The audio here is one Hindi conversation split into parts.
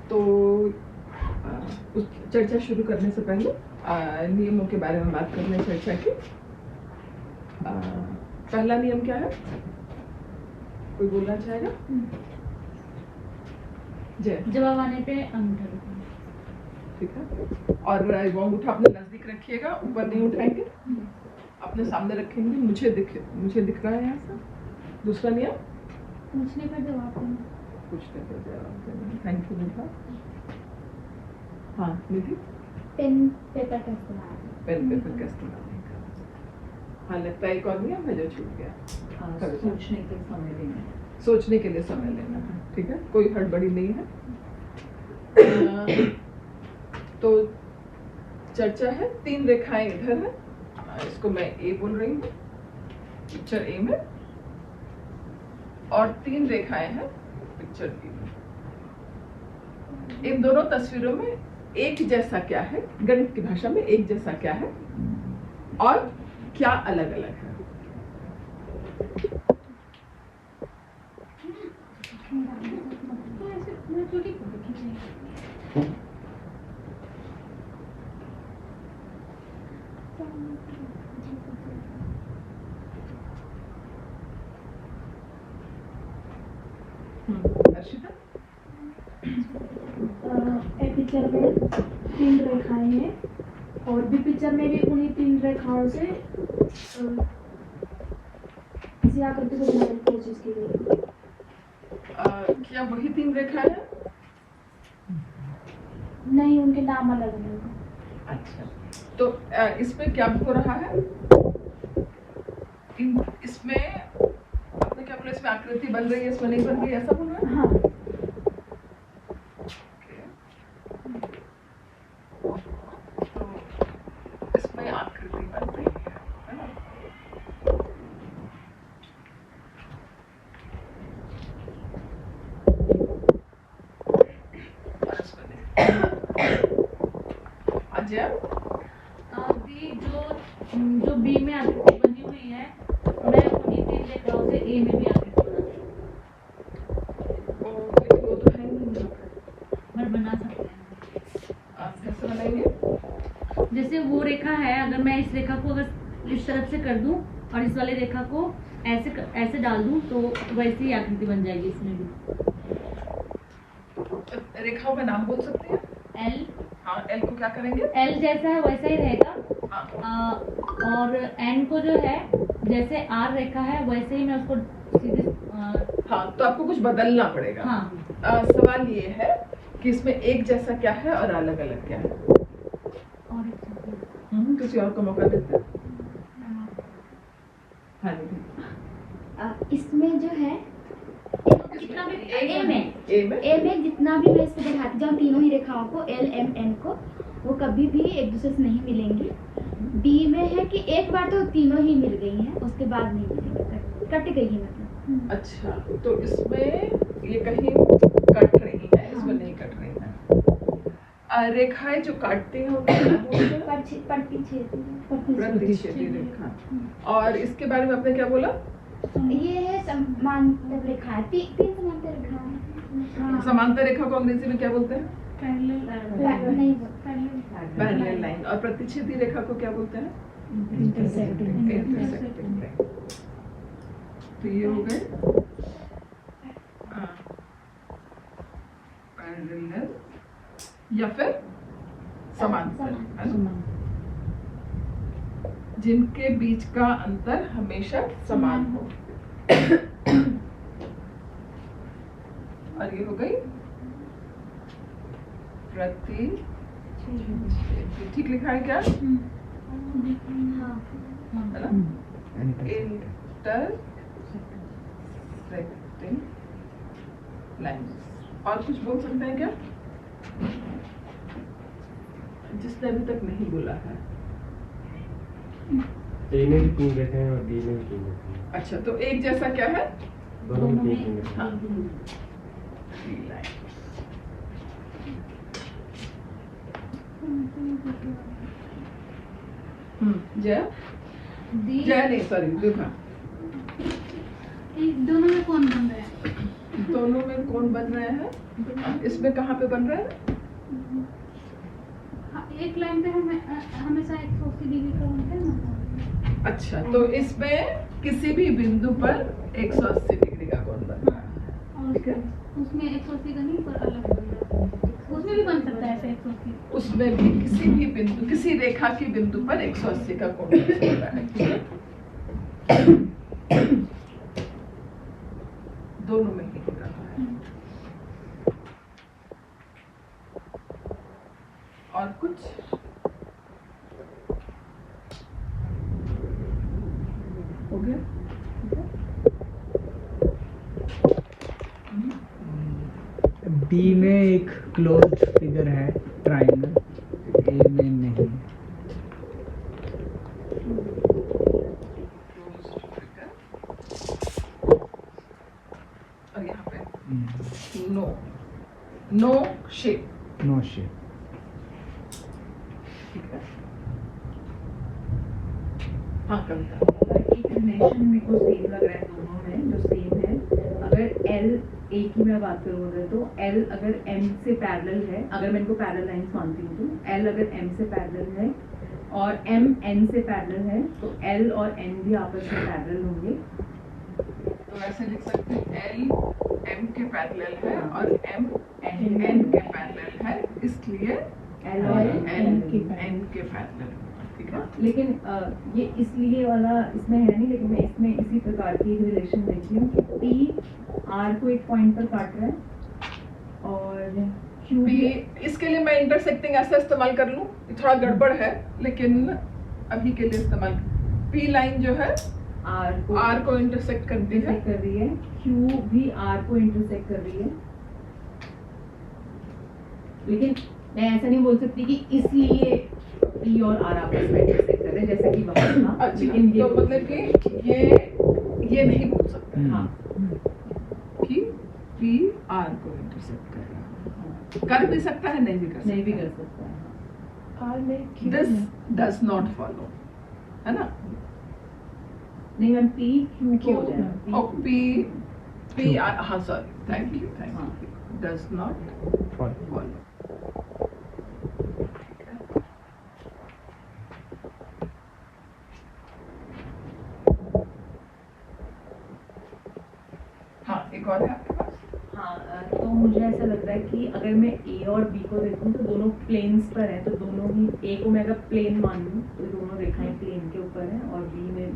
तो उस चर्चा शुरू करने से पहले नियमों के बारे में बात करने चर्चा की। पहला नियम क्या है, कोई बोलना चाहेगा? जय। जवाब आने पे अंगूठा रखना। ठीक है, और वो अंगूठा अपने नजदीक रखिएगा, ऊपर नहीं उठाएंगे, अपने सामने रखेंगे। मुझे दिख रहा है यहाँ से। दूसरा नियम, पूछने पर जवाब देना। पूछने पर जवाब देना। थैंक यू निधि। हाँ निधि, पेन पेपर का इस्तेमाल का इस्तेमाल नहीं करना। हाँ, लगता है एक और नियम है जो छूट गया। सोचने के लिए समय लेना है। ठीक है, कोई हड़बड़ी नहीं है। तो चर्चा है, 3 रेखाएं इधर है, इसको मैं ए बोल रही हूँ, पिक्चर ए में, और 3 रेखाएं हैं पिक्चर बी में। इन दोनों तस्वीरों में एक जैसा क्या है, गणित की भाषा में एक जैसा क्या है और क्या अलग अलग है? अर्शिता, पिक्चर में 3 रेखाएं हैं और बी पिक्चर में भी उन्हीं 3 रेखाओं से किसी आकृति को बनाने की कोशिश की गई। क्या वही 3 रेखाएं हैं? नहीं, उनके नाम अलग अलग। अच्छा, तो इसमें क्या हो रहा है? इसमें आपने क्या बोला, इसमें आकृति बन रही है, इसमें नहीं बन रही है, ऐसा बोल रहा है? हाँ। तो इसमें आकृति बन रही है ना? अजय, अभी जो बी में आकृति बनी हुई है, मैं उन्हीं 3 रेखाओं से ए में भी आकृति बना वो तो है नहीं, पर बना सकते हैं। आप कैसे बनाएंगे? जैसे वो रेखा है, अगर मैं इस रेखा को अगर इस तरफ से कर दूं और इस वाले रेखा को ऐसे डाल दूं तो वैसी ही आकृति बन जाएगी इसमें भी। रेखाओं का नाम बोल सकते हैं? एल। हाँ, एल को क्या करेंगे? एल जैसा है वैसा ही रहेगा। हाँ। और एन को जो है, जैसे आर रेखा है वैसे ही मैं उसको सीधे हाँ, तो आपको कुछ बदलना पड़ेगा। हाँ। सवाल ये है कि इसमें एक जैसा क्या है और अलग अलग क्या है? और किसी और को मौका देते हैं। हाँ निधि, इसमें जो है जितना भी ए में जितना भी मैं इसको बढ़ाती जाऊँ तीनों ही रेखाओं को, एल एम एन को, वो कभी भी एक दूसरे से नहीं मिलेंगी। बी में है कि एक बार तो तीनों ही मिल गई हैं, उसके बाद नहीं मिलेंगी, कट गई है मतलब। अच्छा, तो इसमें ये कहीं कट रही है, इसमें नहीं कट रही है। रेखाएं जो काटती हैं प्रतिच्छेदी रेखा। और इसके बारे में आपने क्या बोला? ये है समांतर रेखा, 3 समांतर रेखा। समांतर रेखा को अंग्रेजी में क्या बोलते हैं? Parallel line. और प्रतिच्छेदी रेखा को क्या बोलते हैं? Intersecting line. तो ये हो गए पैरेलल या फिर समांतर, जिनके बीच का अंतर हमेशा समान हो। और ये हो गई प्रतिच्छेदी। ठीक लिखा है क्या? है ना? Intersecting lines. और कुछ बोल सकते हैं क्या, जिसने अभी तक नहीं बोला है? ए में भी 3 रेखाएं हैं और बी में भी 3 रेखाएं हैं। अच्छा, तो एक जैसा क्या है? दोनों में 3 रेखाएं। हाँ। जय नहीं, सॉरी, दोनों में कौन बन रहा है? दोनों में कौन बन रहे हैं? इसमें कहाँ पे बन रहे हैं? हाँ, एक लाइन पे हमेशा 180 डिग्री का होता है ना। अच्छा, तो इसमें किसी भी बिंदु पर 180 डिग्री का कोण बन रहा है। और ठीक है। उसमें 180 का नहीं, पर अलग बन रहा है। उसमें भी बन सकता है ऐसे 180। उसमें भी किसी भी बिंदु, किसी रेखा की बिंदु पर 180 का कोण बन सकता है। ठीक है? दोनों में ही हो रहा है। और कुछ हो गया? बी में एक क्लोज फिगर है ट्राइंगल, ए में नहीं। और यहाँ पे नो शेप। No shape. ठीक है। हाँ, कविता। एक रिलेशन मेरे को सेम लग रहा है दोनों में, जो सेम है। अगर एल ए की मैं बात करूँ अगर, तो एल अगर एम से पैरेलल है, अगर मैं इनको पैरेलल लाइंस मानती हूँ, तो एल अगर एम से पैरेलल है और एम एन से पैरेलल है, तो एल और एन भी आपस में पैरेलल होंगे। तो ऐसे लिख सकते हैं एल एम के पैरेलल है और एम एन के पैरेलल है, इसलिए एल और एन के पैरेलल। ठीक है। लेकिन ये इसलिए वाला इसमें है नहीं, लेकिन मैं इसमें इसी प्रकार की एक रिलेशन देखी हूँ कि पी आर को एक पॉइंट पर काट रहा है और क्यू भी इसके लिए मैं इंटरसेक्टिंग ऐसा इस्तेमाल कर लूं, थोड़ा गड़बड़ है लेकिन अभी के लिए इस्तेमाल। पी लाइन जो है आर को इंटरसेक्ट करती है, कर रही है, क्यू भी आर को इंटरसेक्ट कर रही है। लेकिन मैं ऐसा नहीं बोल सकती कि इसलिए पी और आर आपस में इंटरसेक्ट कर रहे हैं, जैसा कि वहाँ था। अच्छा, लेकिन ये तो मतलब कि ये नहीं बोल सकते हाँ, कि पी आर को इंटरसेक्ट कर रहा है। कर भी सकता है, नहीं भी कर सकता नहीं भी कर सकता है। आर में दिस डज नॉट फॉलो, है ना? नहीं मैम, पी क्यू क्यों? हो जाएगा। और पी आर, हाँ sorry, thank you, does not follow. हाँ, एक और है आपके पास? हाँ, तो मुझे ऐसा लग रहा है कि अगर मैं ए और बी को देखूं तो दोनों प्लेन्स पर हैं, तो दोनों ही ए को मैं अगर प्लेन मान लूं तो दोनों रेखाएं प्लेन के ऊपर हैं, और बी में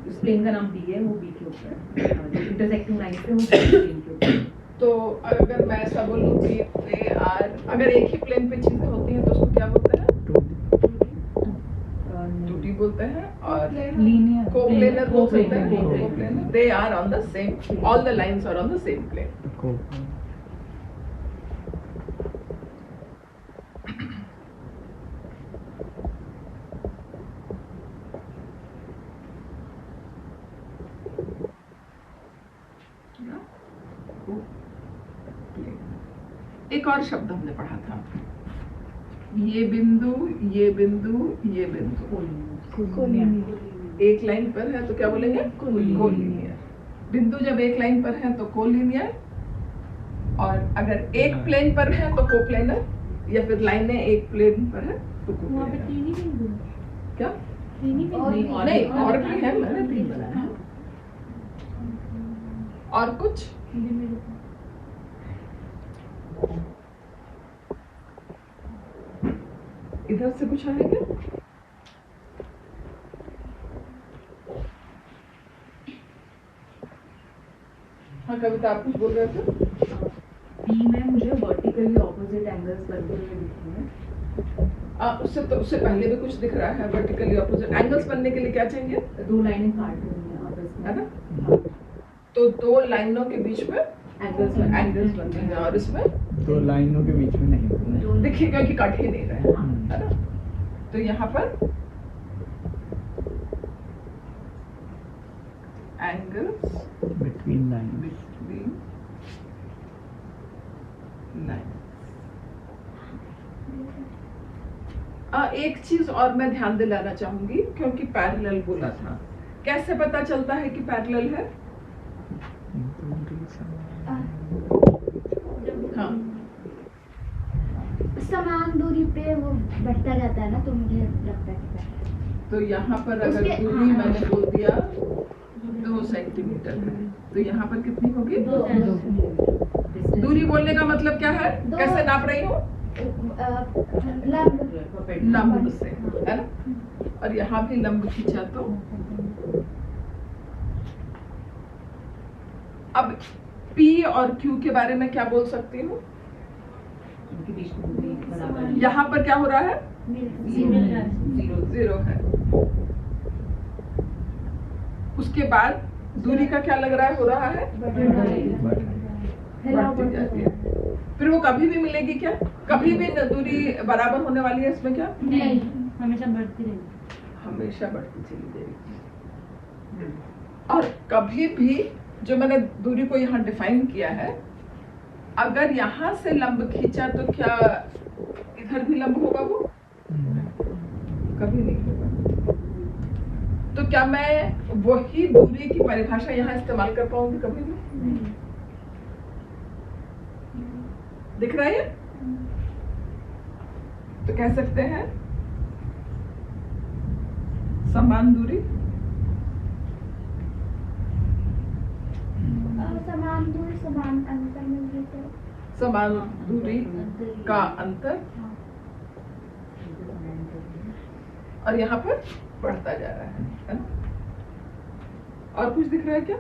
उस प्लेन का नाम बी है, वो बी के ऊपर है, इंटरसेक्टिंग लाइन पे वो प्लेन के ऊपर। तो अगर मैं ऐसा बोलूं कि दे आर, अगर एक ही प्लेन पे चीजें होती हैं तो उसको क्या बोलते हैं? 2D बोलते हैं। और लीनियर कोप्लेनर बोल सकते हैं। Coplanar. Coplanar, they are on the same, all the lines are on the same plane. एक और शब्द हमने पढ़ा था, ये बिंदु, ये बिंदु, ये बिंदु एक लाइन पर है तो क्या बोलेंगे? कोलिनियर। बिंदु जब एक लाइन पर है तो कोलिनियर, और अगर एक प्लेन पर है तो कोप्लेनर, या फिर लाइनें एक प्लेन पर है तो वहाँ पे कोप्लेनर। तीन ही बिंदु हैं। क्या? तीन ही बिंदु और हैं। नहीं, और भी है, मैंने 3 बनाया है। और कुछ? ये मेरे को इधर से कुछ आएगा? हाँ कविता, आप कुछ बोल रहे थे? बी में मुझे वर्टिकली ऑपोजिट एंगल्स बनते हुए दिखे हैं। उससे पहले भी कुछ दिख रहा है। वर्टिकली ऑपोजिट एंगल्स बनने के लिए क्या चाहिए? दो लाइनें काट रही हैं आपस में, है ना? तो दो लाइनों के बीच में एंगल्स बन रहे हैं, और इसमें दो लाइनों के बीच में नहीं। देखिए क्योंकि कट ही नहीं रहे हैं, है ना? तो यहाँ पर angles between line. between lines। एक चीज और मैं ध्यान दिलाना चाहूंगी, क्योंकि पैरेलल बोला था, कैसे पता चलता है कि पैरेलल है? समान दूरी पे वो बढ़ता जाता है ना, तो मुझे लगता है कि better है। तो यहाँ पर अगर उसके- दूरी हाँ। मैंने बोल दिया 2 सेंटीमीटर है, तो यहाँ पर कितनी होगी? 2 सेंटीमीटर। दूरी बोलने का मतलब क्या है? दो- कैसे नाप रही हूँ? लंब से, है ना? और यहाँ भी लंब खींचा तो अब P और Q के बारे में क्या बोल सकती हूँ? उनके बीच में दूरी बराबर है। यहाँ पर क्या हो रहा है? जीरो 0 है। उसके बाद दूरी का क्या लग रहा है, हो रहा है? बढ़ती जा रही है। फिर वो कभी भी मिलेगी क्या? कभी भी दूरी बराबर होने वाली है इसमें क्या? नहीं, हमेशा बढ़ती रहेगी। हमेशा बढ़ती चली जाएगी। और कभी भी जो मैंने दूरी को यहाँ डिफाइन किया है, अगर यहाँ से लंब खींचा तो क्या इधर भी लंब होगा? वो कभी नहीं होगा। तो क्या मैं वही दूरी की परिभाषा यहाँ इस्तेमाल कर पाऊंगी कभी भी? दिख रहा है? तो कह सकते हैं समान दूरी समान दूरी समान अंतर में भी तो समान दूरी का अंतर, और यहाँ पर बढ़ता जा रहा है ना? और कुछ दिख रहा है क्या?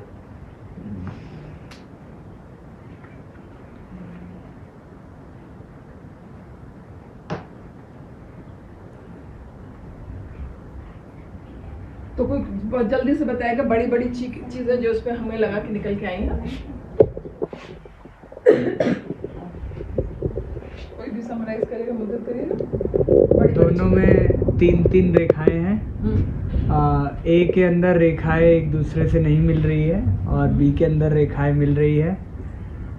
तो कोई बहुत जल्दी से बताएगा बड़ी बड़ी चीजें जो उसमें हमें लगा कि निकल के आई हैं? कोई भी समराइज करेगा, मदद करिएगा। दोनों में 3-3 रेखाएं हैं। ए के अंदर रेखाएं एक दूसरे से नहीं मिल रही है और बी के अंदर रेखाएं मिल रही है।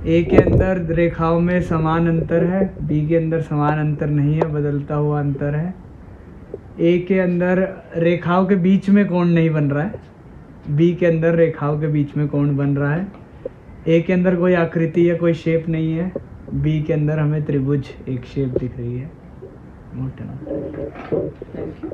ए के अंदर रेखाओं में समान अंतर है, बी के अंदर समान अंतर नहीं है, बदलता हुआ अंतर है। ए के अंदर रेखाओं के बीच में कोण नहीं बन रहा है, बी के अंदर रेखाओं के बीच में कोण बन रहा है। ए के अंदर कोई आकृति या कोई शेप नहीं है, बी के अंदर हमें त्रिभुज एक शेप दिख रही है। मोटा थैंक यू।